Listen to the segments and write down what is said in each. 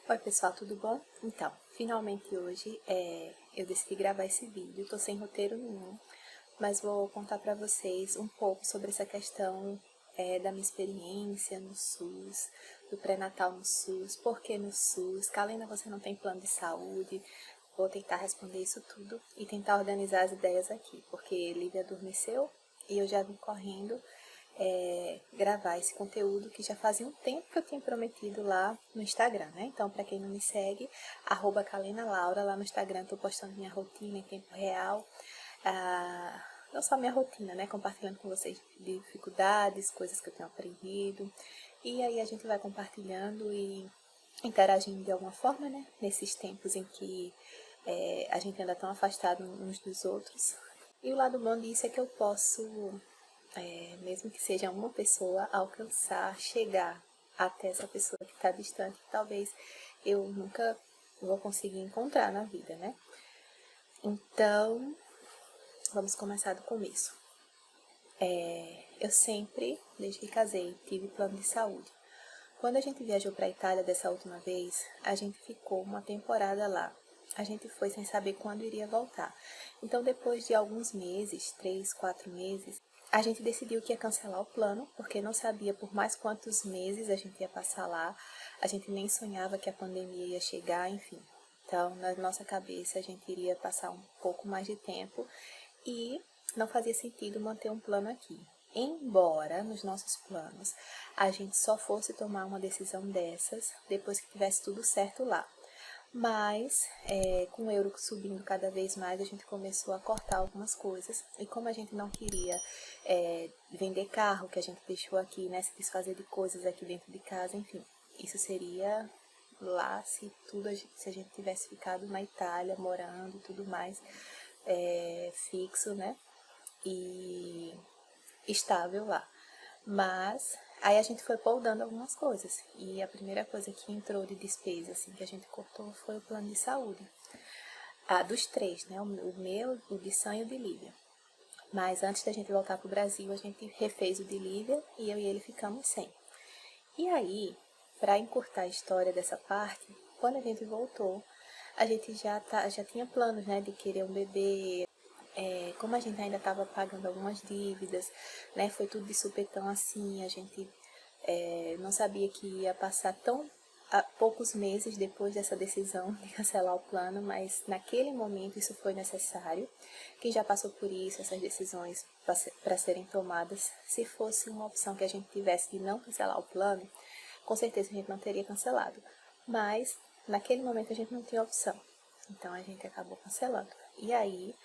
Oi pessoal, tudo bom? Então, finalmente hoje eu decidi gravar esse vídeo, tô sem roteiro nenhum, mas vou contar pra vocês um pouco sobre essa questão da minha experiência no SUS, do pré-natal no SUS, por que no SUS, Kalena, você não tem plano de saúde? Vou tentar responder isso tudo e tentar organizar as ideias aqui, porque Lívia adormeceu e eu já vim correndo gravar esse conteúdo que já fazia um tempo que eu tinha prometido lá no Instagram, né? Então, para quem não me segue, @KalenaLaura, lá no Instagram estou postando minha rotina em tempo real, não só minha rotina, né? Compartilhando com vocês dificuldades, coisas que eu tenho aprendido, e aí a gente vai compartilhando e interagindo de alguma forma, né? Nesses tempos em que a gente anda tão afastado uns dos outros. E o lado bom disso é que eu posso mesmo que seja uma pessoa, alcançar, chegar até essa pessoa que está distante, que talvez eu nunca vou conseguir encontrar na vida, né? Então, vamos começar do começo. Eu sempre, desde que casei, tive plano de saúde. Quando a gente viajou para a Itália dessa última vez, a gente ficou uma temporada lá. A gente foi sem saber quando iria voltar. Então, depois de alguns meses, 3, 4 meses, a gente decidiu que ia cancelar o plano, porque não sabia por mais quantos meses a gente ia passar lá. A gente nem sonhava que a pandemia ia chegar, enfim. Então, na nossa cabeça, a gente iria passar um pouco mais de tempo e não fazia sentido manter um plano aqui. Embora, nos nossos planos, a gente só fosse tomar uma decisão dessas depois que tivesse tudo certo lá. Mas, com o euro subindo cada vez mais, a gente começou a cortar algumas coisas. E como a gente não queria vender carro, que a gente deixou aqui, né, se desfazer de coisas aqui dentro de casa, enfim. Isso seria lá se a gente tivesse ficado na Itália, morando e tudo mais, fixo, né, e estável lá. Mas aí a gente foi poldando algumas coisas. E a primeira coisa que entrou de despesa, assim, que a gente cortou foi o plano de saúde. Dos três, né? O meu, o de Sam e o de Lívia. Mas antes da gente voltar pro Brasil, a gente refez o de Lívia e eu e ele ficamos sem. E aí, para encurtar a história dessa parte, quando a gente voltou, a gente já tinha planos, né, de querer um bebê. Como a gente ainda estava pagando algumas dívidas, né, foi tudo de supetão assim, a gente não sabia que ia passar tão poucos meses depois dessa decisão de cancelar o plano, mas naquele momento isso foi necessário. Quem já passou por isso, essas decisões para serem tomadas, se fosse uma opção que a gente tivesse de não cancelar o plano, com certeza a gente não teria cancelado. Mas naquele momento a gente não tinha opção, então a gente acabou cancelando. E aí,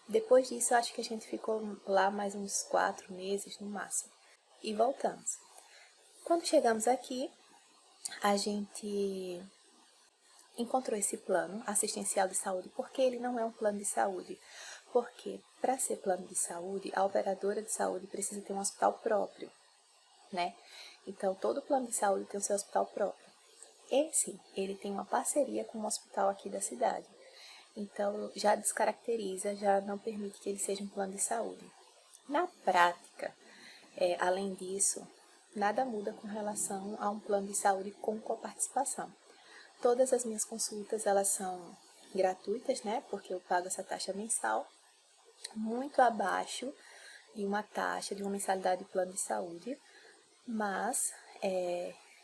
depois disso, acho que a gente ficou lá mais uns 4 meses no máximo. E voltamos. Quando chegamos aqui, a gente encontrou esse plano assistencial de saúde, porque ele não é um plano de saúde. Porque, para ser plano de saúde, a operadora de saúde precisa ter um hospital próprio, né? Então, todo plano de saúde tem o seu hospital próprio. Esse, ele tem uma parceria com um hospital aqui da cidade. Então, já descaracteriza, já não permite que ele seja um plano de saúde. Na prática, além disso, nada muda com relação a um plano de saúde com coparticipação. Todas as minhas consultas, elas são gratuitas, né? Porque eu pago essa taxa mensal, muito abaixo de uma taxa, de uma mensalidade de plano de saúde, mas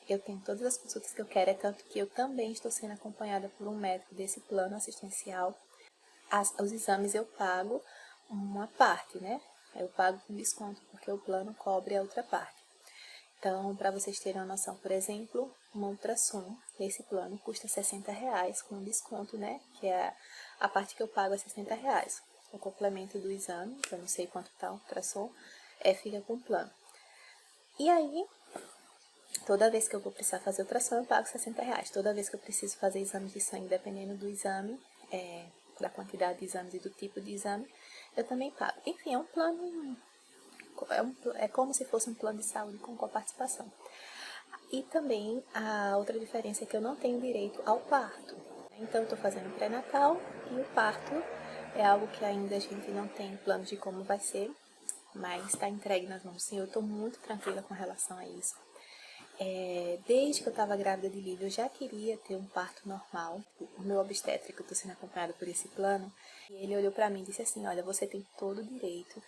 eu tenho todas as consultas que eu quero, é tanto que eu também estou sendo acompanhada por um médico desse plano assistencial. Os exames eu pago uma parte, né? Eu pago com desconto, porque o plano cobre a outra parte. Então, para vocês terem uma noção, por exemplo, uma ultrassom nesse plano custa R$60 com desconto, né? Que é a parte que eu pago é R$60. O complemento do exame, que eu não sei quanto tá o ultrassom, fica com o plano. E aí, toda vez que eu vou precisar fazer ultrassom, eu pago R$60. Toda vez que eu preciso fazer exames de sangue, dependendo do exame, da quantidade de exames e do tipo de exame, eu também pago. Enfim, é um plano, é como se fosse um plano de saúde com coparticipação. E também a outra diferença é que eu não tenho direito ao parto. Então, eu estou fazendo pré-natal e o parto é algo que ainda a gente não tem plano de como vai ser, mas está entregue nas mãos do Senhor. Eu estou muito tranquila com relação a isso. Desde que eu estava grávida de Lívia, eu já queria ter um parto normal. O meu obstetra, que eu estou sendo acompanhada por esse plano, ele olhou para mim e disse assim, olha, você tem todo o direito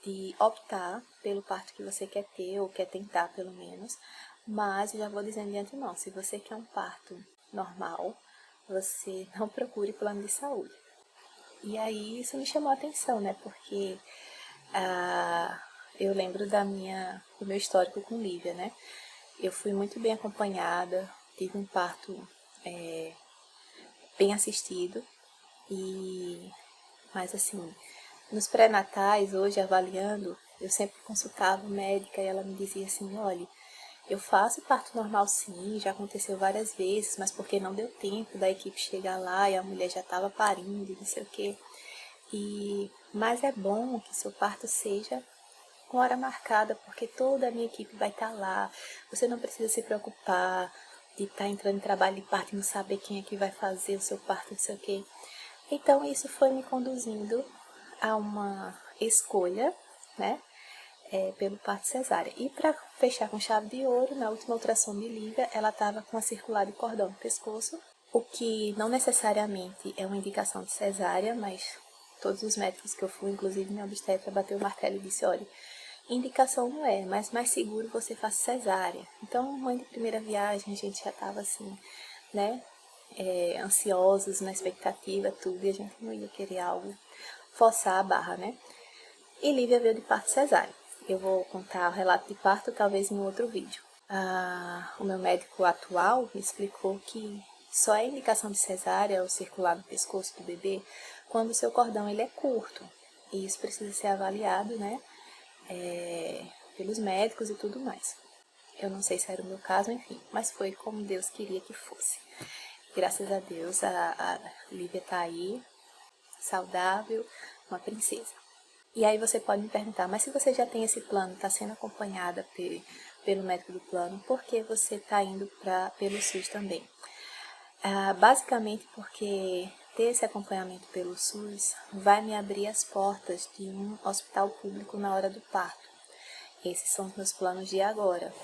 de optar pelo parto que você quer ter, ou quer tentar pelo menos, mas eu já vou dizendo de antemão, se você quer um parto normal, você não procure plano de saúde. E aí isso me chamou a atenção, né, porque eu lembro do meu histórico com Lívia, né, eu fui muito bem acompanhada, tive um parto bem assistido, mas assim, nos pré-natais, hoje avaliando, eu sempre consultava a médica e ela me dizia assim, olha, eu faço parto normal sim, já aconteceu várias vezes, mas porque não deu tempo da equipe chegar lá e a mulher já estava parindo, não sei o quê. Mas é bom que seu parto seja com hora marcada, porque toda a minha equipe vai estar lá. Você não precisa se preocupar de estar entrando em trabalho de parto e não saber quem é que vai fazer o seu parto, não sei o quê. Então, isso foi me conduzindo a uma escolha, né, pelo parto cesárea. E para fechar com chave de ouro, na última ultrassom de Lívia, ela estava com a circular de cordão no pescoço, o que não necessariamente é uma indicação de cesárea, mas todos os médicos que eu fui, inclusive minha obstetra, bateu o martelo e disse, olha, indicação não é, mas mais seguro você faz cesárea. Então, mãe de primeira viagem, a gente já estava assim, né, ansiosos, na expectativa, tudo, e a gente não ia querer algo, forçar a barra, né. E Lívia veio de parto cesárea. Eu vou contar o relato de parto talvez em um outro vídeo. O meu médico atual me explicou que só é indicação de cesárea ou circular no pescoço do bebê quando o seu cordão ele é curto. E isso precisa ser avaliado, né, pelos médicos e tudo mais. Eu não sei se era o meu caso, enfim, mas foi como Deus queria que fosse. Graças a Deus, a Lívia tá aí, saudável, uma princesa. E aí você pode me perguntar, mas se você já tem esse plano, está sendo acompanhada pelo médico do plano, por que você está indo pelo SUS também? Basicamente porque ter esse acompanhamento pelo SUS vai me abrir as portas de um hospital público na hora do parto. Esses são os meus planos de agora.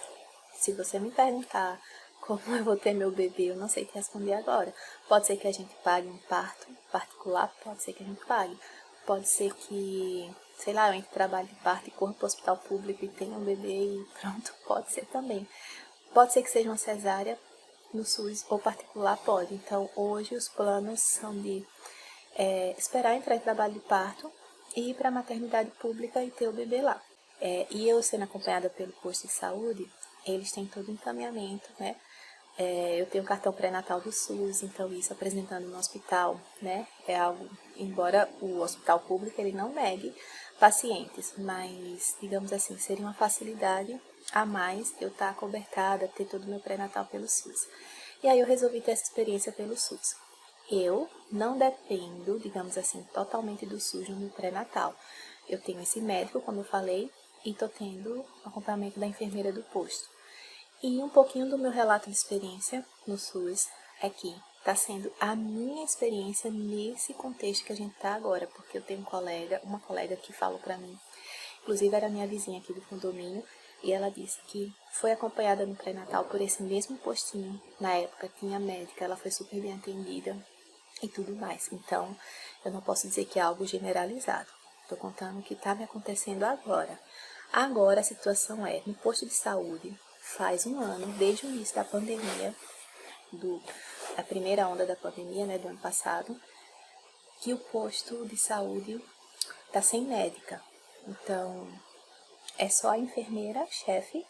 Se você me perguntar como eu vou ter meu bebê, eu não sei te responder agora. Pode ser que a gente pague um parto particular, pode ser que a gente pague. Pode ser que, sei lá, eu entre trabalho de parto e corro para o hospital público e tenha um bebê e pronto, pode ser também. Pode ser que seja uma cesárea no SUS ou particular, pode. Então, hoje os planos são de esperar entrar em trabalho de parto e ir para a maternidade pública e ter o bebê lá. E eu sendo acompanhada pelo posto de saúde, eles têm todo o encaminhamento, né? Eu tenho o cartão pré-natal do SUS, então isso apresentando no hospital, né? É algo, embora o hospital público ele não negue pacientes, mas, digamos assim, seria uma facilidade a mais de eu estar acobertada, ter todo o meu pré-natal pelo SUS. E aí eu resolvi ter essa experiência pelo SUS. Eu não dependo, digamos assim, totalmente do SUS no meu pré-natal. Eu tenho esse médico, como eu falei, e estou tendo acompanhamento da enfermeira do posto. E um pouquinho do meu relato de experiência no SUS é que está sendo a minha experiência nesse contexto que a gente está agora, porque eu tenho uma colega que falou para mim, inclusive era minha vizinha aqui do condomínio, e ela disse que foi acompanhada no pré-natal por esse mesmo postinho. Na época tinha médica, ela foi super bem atendida e tudo mais. Então, eu não posso dizer que é algo generalizado. Estou contando o que está me acontecendo agora. Agora a situação é, no posto de saúde, faz um ano, desde o início da pandemia, da primeira onda da pandemia, né, do ano passado, que o posto de saúde está sem médica. Então, é só a enfermeira, chefe,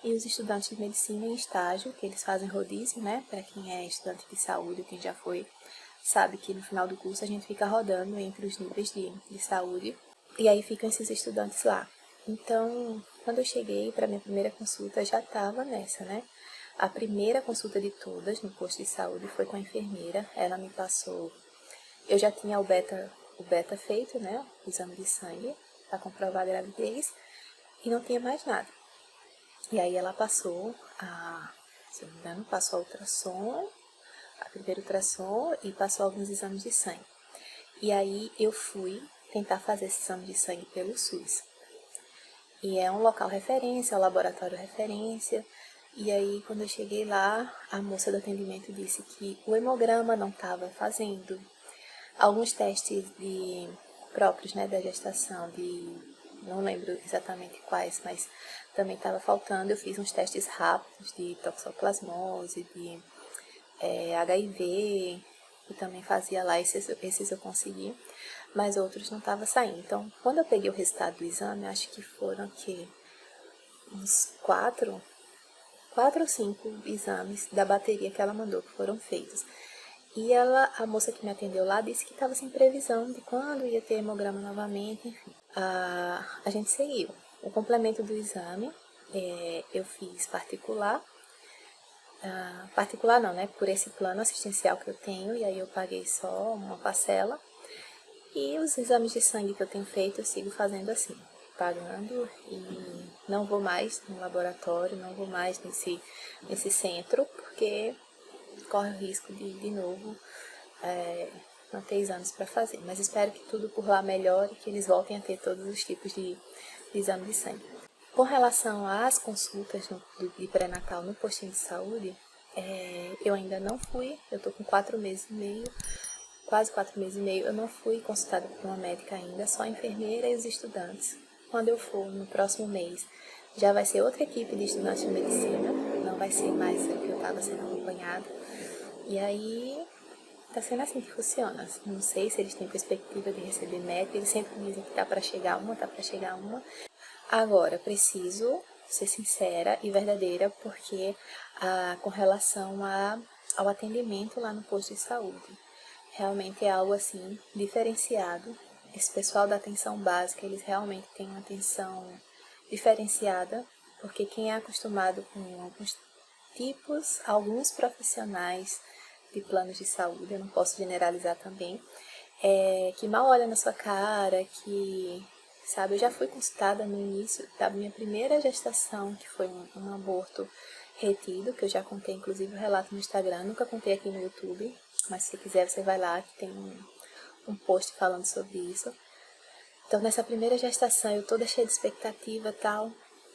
e os estudantes de medicina em estágio, que eles fazem rodízio, né, para quem é estudante de saúde, quem já foi, sabe que no final do curso a gente fica rodando entre os níveis de saúde, e aí ficam esses estudantes lá. Então, quando eu cheguei para minha primeira consulta, já estava nessa, né? A primeira consulta de todas no posto de saúde foi com a enfermeira. Ela me passou... Eu já tinha o beta feito, né? O exame de sangue para comprovar a gravidez e não tinha mais nada. E aí ela passou se não me engano, passou a ultrassom, a primeira ultrassom e passou alguns exames de sangue. E aí eu fui tentar fazer esse exame de sangue pelo SUS. E é um local referência, é um laboratório referência, E aí, quando eu cheguei lá, a moça do atendimento disse que o hemograma não estava fazendo. Alguns testes próprios, né, da gestação, não lembro exatamente quais, mas também estava faltando. Eu fiz uns testes rápidos de toxoplasmose, de HIV, e também fazia lá, esses eu consegui, mas outros não estavam saindo. Então, quando eu peguei o resultado do exame, acho que foram uns 4 ou 5 exames da bateria que ela mandou, que foram feitos. E a moça que me atendeu lá disse que estava sem previsão de quando ia ter hemograma novamente, enfim. A gente seguiu. O complemento do exame, eu fiz particular. Particular não, né? Por esse plano assistencial que eu tenho, e aí eu paguei só uma parcela. E os exames de sangue que eu tenho feito, eu sigo fazendo assim, pagando, e não vou mais no laboratório, não vou mais nesse centro, porque corre o risco de novo, não ter exames para fazer. Mas espero que tudo por lá melhore, que eles voltem a ter todos os tipos de exame de sangue. Com relação às consultas de pré-natal no postinho de saúde, eu ainda não fui, eu tô com 4 meses e meio, quase 4 meses e meio, eu não fui consultada por uma médica ainda, só a enfermeira e os estudantes. Quando eu for no próximo mês, já vai ser outra equipe de estudantes de medicina, não vai ser mais o que eu estava sendo acompanhada. E aí, tá sendo assim que funciona. Não sei se eles têm perspectiva de receber médica, eles sempre dizem que tá para chegar uma. Agora, preciso ser sincera e verdadeira, porque com relação ao atendimento lá no posto de saúde, realmente é algo assim diferenciado. Esse pessoal da atenção básica, eles realmente têm uma atenção diferenciada, porque quem é acostumado com alguns profissionais de planos de saúde, eu não posso generalizar também, que mal olha na sua cara, sabe, eu já fui consultada no início da minha primeira gestação, que foi um aborto retido, que eu já contei inclusive o relato no Instagram, nunca contei aqui no YouTube, mas se quiser você vai lá, que tem um post falando sobre isso. Então, nessa primeira gestação, eu toda cheia de expectativa e tal,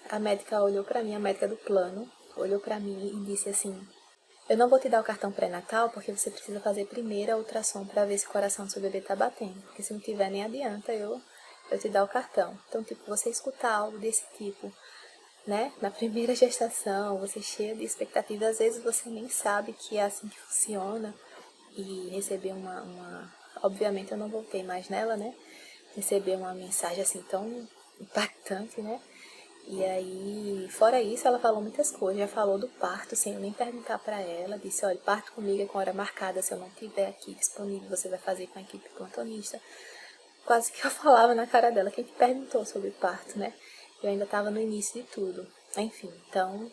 a médica olhou pra mim, a médica do plano, olhou pra mim e disse assim: eu não vou te dar o cartão pré-natal porque você precisa fazer primeiro a ultrassom para ver se o coração do seu bebê tá batendo, porque se não tiver nem adianta eu te dar o cartão. Então, tipo, você escutar algo desse tipo, né, na primeira gestação, você cheia de expectativa, às vezes você nem sabe que é assim que funciona, e receber obviamente eu não voltei mais nela, né, receber uma mensagem assim tão impactante, né. E aí, fora isso, ela falou muitas coisas. Já falou do parto, sem eu nem perguntar pra ela. Disse, olha, parto comigo é com hora marcada. Se eu não tiver aqui disponível, você vai fazer com a equipe plantonista. Quase que eu falava na cara dela. Quem te perguntou sobre parto, né? Eu ainda estava no início de tudo. Enfim, então,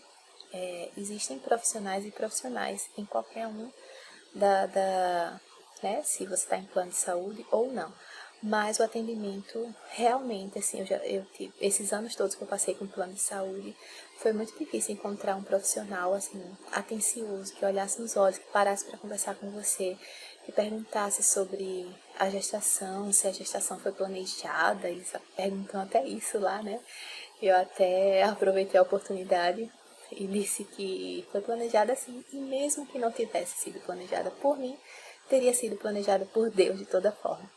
existem profissionais e profissionais em qualquer um né? Se você está em plano de saúde ou não. Mas o atendimento, realmente, assim, eu tive, esses anos todos que eu passei com plano de saúde, foi muito difícil encontrar um profissional, assim, atencioso, que olhasse nos olhos, que parasse para conversar com você, que perguntasse sobre a gestação, se a gestação foi planejada, eles perguntam até isso lá, né? Eu até aproveitei a oportunidade e disse que foi planejada assim, e mesmo que não tivesse sido planejada por mim, teria sido planejada por Deus de toda forma.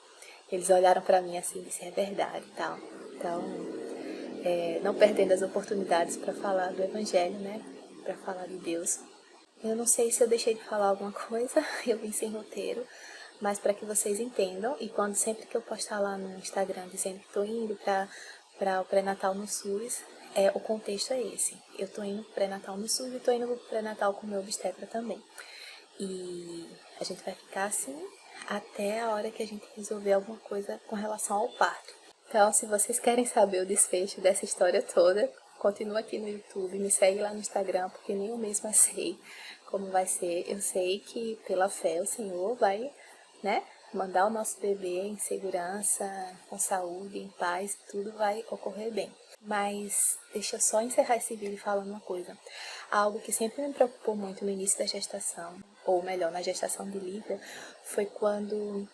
Eles olharam pra mim assim e disseram, é verdade e tal. Então, não perdendo as oportunidades para falar do Evangelho, né? Para falar de Deus. Eu não sei se eu deixei de falar alguma coisa, eu vim sem roteiro, mas para que vocês entendam, e sempre que eu postar lá no Instagram dizendo que estou indo para o pré-natal no SUS, o contexto é esse. Eu estou indo para o pré-natal no SUS e estou indo para o pré-natal com o meu obstetra também. E a gente vai ficar assim até a hora que a gente resolver alguma coisa com relação ao parto. Então, se vocês querem saber o desfecho dessa história toda, continua aqui no YouTube, me segue lá no Instagram, porque nem eu mesma sei como vai ser. Eu sei que pela fé o Senhor vai, né, mandar o nosso bebê em segurança, com saúde, em paz, tudo vai ocorrer bem. Mas deixa eu só encerrar esse vídeo falando uma coisa. Algo que sempre me preocupou muito no início da gestação, ou melhor, na gestação de Lívia, foi quando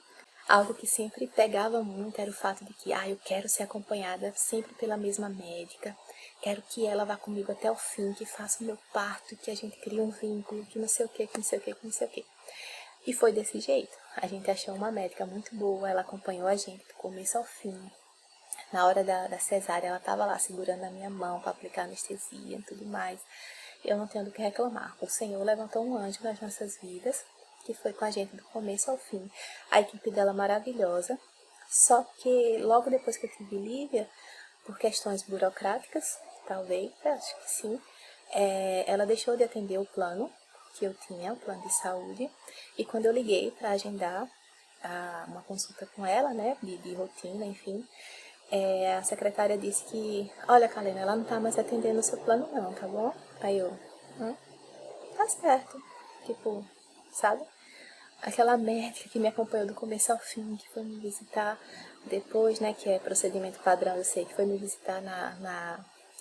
algo que sempre pegava muito era o fato de que eu quero ser acompanhada sempre pela mesma médica, quero que ela vá comigo até o fim, que faça o meu parto, que a gente crie um vínculo, que não sei o que, que não sei o que, que não sei o que. E foi desse jeito. A gente achou uma médica muito boa, ela acompanhou a gente do começo ao fim. Na hora da cesárea, ela estava lá segurando a minha mão para aplicar anestesia e tudo mais. Eu não tenho do que reclamar. O Senhor levantou um anjo nas nossas vidas, que foi com a gente do começo ao fim. A equipe dela é maravilhosa. Só que logo depois que eu tive Lívia, por questões burocráticas, talvez, acho que sim, ela deixou de atender o plano que eu tinha, o plano de saúde. E quando eu liguei para agendar uma consulta com ela, né, de rotina, enfim, a secretária disse que, olha, Kalena, ela não tá mais atendendo o seu plano não, tá bom? Aí eu, tá certo. Tipo, sabe? Aquela médica que me acompanhou do começo ao fim, que foi me visitar depois, né, que é procedimento padrão, eu sei, que foi me visitar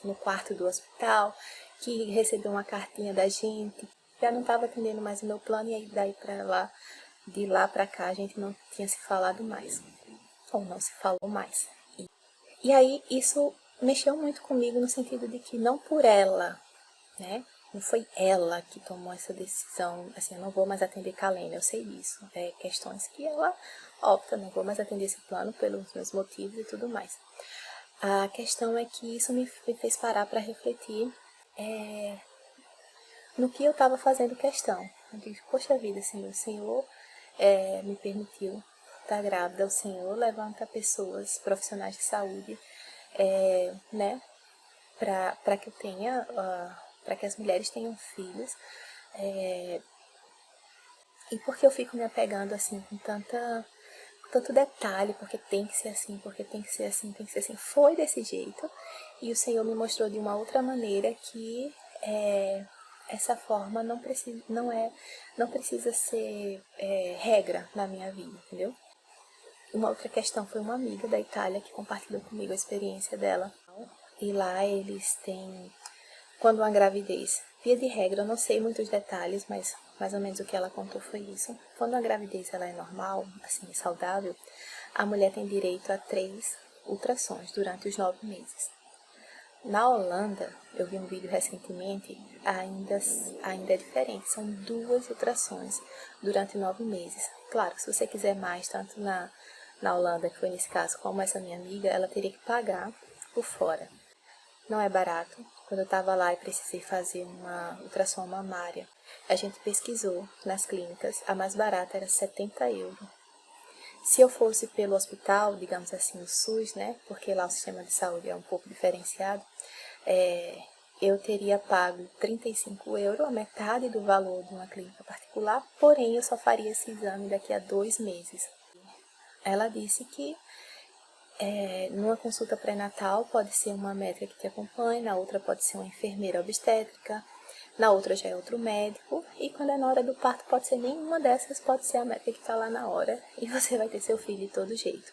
no quarto do hospital, que recebeu uma cartinha da gente, já não estava atendendo mais o meu plano, e aí daí pra lá, de lá pra cá, a gente não tinha se falado mais, ou não se falou mais. E aí isso mexeu muito comigo no sentido de que não por ela, né? Não foi ela que tomou essa decisão, assim, eu não vou mais atender Kalena, eu sei disso. É questões que ela opta, não vou mais atender esse plano pelos meus motivos e tudo mais. A questão é que isso me fez parar para refletir no que eu estava fazendo questão. Eu disse, poxa vida, Senhor, o Senhor me permitiu estar grávida, o Senhor levanta pessoas, profissionais de saúde, né, para que eu tenha, para que as mulheres tenham filhos, e porque eu fico me apegando assim com tanto detalhe, porque tem que ser assim, porque tem que ser assim, tem que ser assim. Foi desse jeito, e o Senhor me mostrou de uma outra maneira que essa forma não precisa ser regra na minha vida, entendeu? Uma outra questão foi uma amiga da Itália que compartilhou comigo a experiência dela. E lá eles têm, quando uma gravidez, via de regra, eu não sei muitos detalhes, mas mais ou menos o que ela contou foi isso. Quando a gravidez ela é normal, assim, saudável, a mulher tem direito a 3 ultrassons durante os 9 meses. Na Holanda, eu vi um vídeo recentemente, ainda é diferente, são 2 ultrassons durante 9 meses. Claro, se você quiser mais, tanto na Holanda, que foi nesse caso, como essa minha amiga, ela teria que pagar por fora. Não é barato. Quando eu estava lá e precisei fazer uma ultrassom mamária, a gente pesquisou nas clínicas, a mais barata era 70 euros. Se eu fosse pelo hospital, digamos assim, o SUS, né, porque lá o sistema de saúde é um pouco diferenciado, eu teria pago 35 euros, a metade do valor de uma clínica particular, porém eu só faria esse exame daqui a 2 meses. Ela disse que numa consulta pré-natal pode ser uma médica que te acompanha, na outra pode ser uma enfermeira obstétrica, na outra já é outro médico, e quando é na hora do parto pode ser nenhuma dessas, pode ser a médica que está lá na hora, e você vai ter seu filho de todo jeito.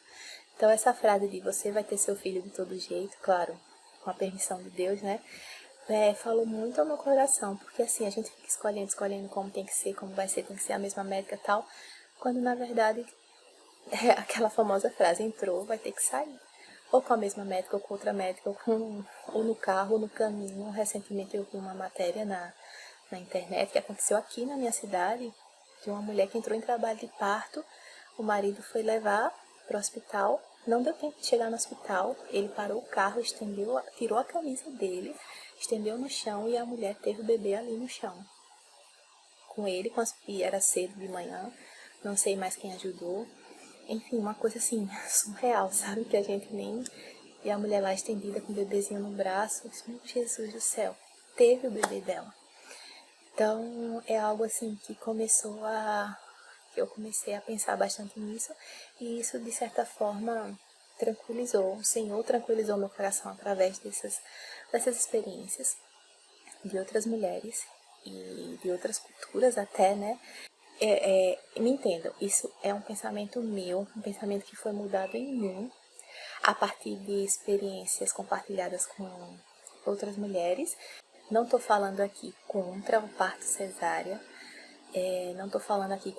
Então essa frase de você vai ter seu filho de todo jeito, claro, com a permissão de Deus, né, falou muito ao meu coração, porque assim, a gente fica escolhendo como tem que ser, como vai ser, tem que ser a mesma médica e tal, quando na verdade aquela famosa frase, entrou, vai ter que sair. Ou com a mesma médica, ou com outra médica, ou no carro, ou no caminho. Recentemente eu vi uma matéria na internet que aconteceu aqui na minha cidade, de uma mulher que entrou em trabalho de parto, o marido foi levar para o hospital, não deu tempo de chegar no hospital, ele parou o carro, tirou a camisa dele, estendeu no chão e a mulher teve o bebê ali no chão. Com ele, e era cedo de manhã, não sei mais quem ajudou. Enfim, uma coisa assim, surreal, sabe? Que a gente nem... E a mulher lá estendida com o bebezinho no braço, meu Jesus do céu, teve o bebê dela. Então, é algo assim que eu comecei a pensar bastante nisso, e isso, de certa forma, tranquilizou. O Senhor tranquilizou meu coração através dessas experiências de outras mulheres e de outras culturas até, né? Me entendam, isso é um pensamento meu, um pensamento que foi mudado em mim a partir de experiências compartilhadas com outras mulheres. Não estou falando aqui contra o parto cesárea, não estou falando aqui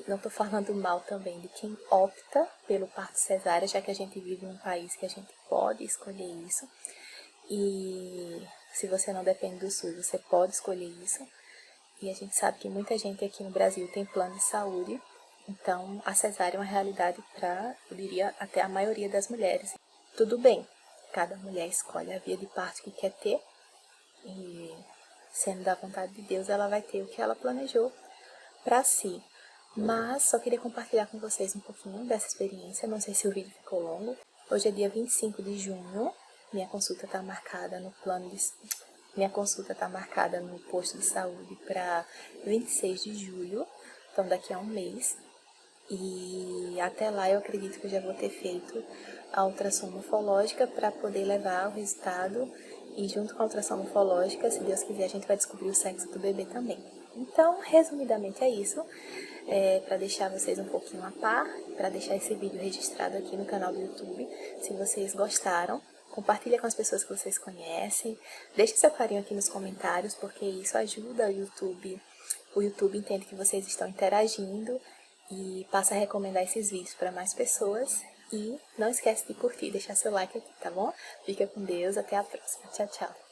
não estou falando mal também de quem opta pelo parto cesárea, já que a gente vive num país que a gente pode escolher isso. E se você não depende do SUS, você pode escolher isso. E a gente sabe que muita gente aqui no Brasil tem plano de saúde, então a cesárea é uma realidade para, eu diria, até a maioria das mulheres. Tudo bem, cada mulher escolhe a via de parto que quer ter, e sendo da vontade de Deus, ela vai ter o que ela planejou para si. Mas só queria compartilhar com vocês um pouquinho dessa experiência, não sei se o vídeo ficou longo. Hoje é dia 25 de junho, minha consulta está marcada no Minha consulta está marcada no posto de saúde para 26 de julho, então daqui a um mês. E até lá eu acredito que eu já vou ter feito a ultrassom morfológica para poder levar o resultado. E junto com a ultrassom morfológica, se Deus quiser, a gente vai descobrir o sexo do bebê também. Então, resumidamente é isso. Para deixar vocês um pouquinho a par, para deixar esse vídeo registrado aqui no canal do YouTube. Se vocês gostaram, compartilha com as pessoas que vocês conhecem. Deixe seu carinho aqui nos comentários, porque isso ajuda o YouTube. O YouTube entende que vocês estão interagindo e passa a recomendar esses vídeos para mais pessoas. E não esquece de curtir e deixar seu like aqui, tá bom? Fica com Deus, até a próxima. Tchau, tchau.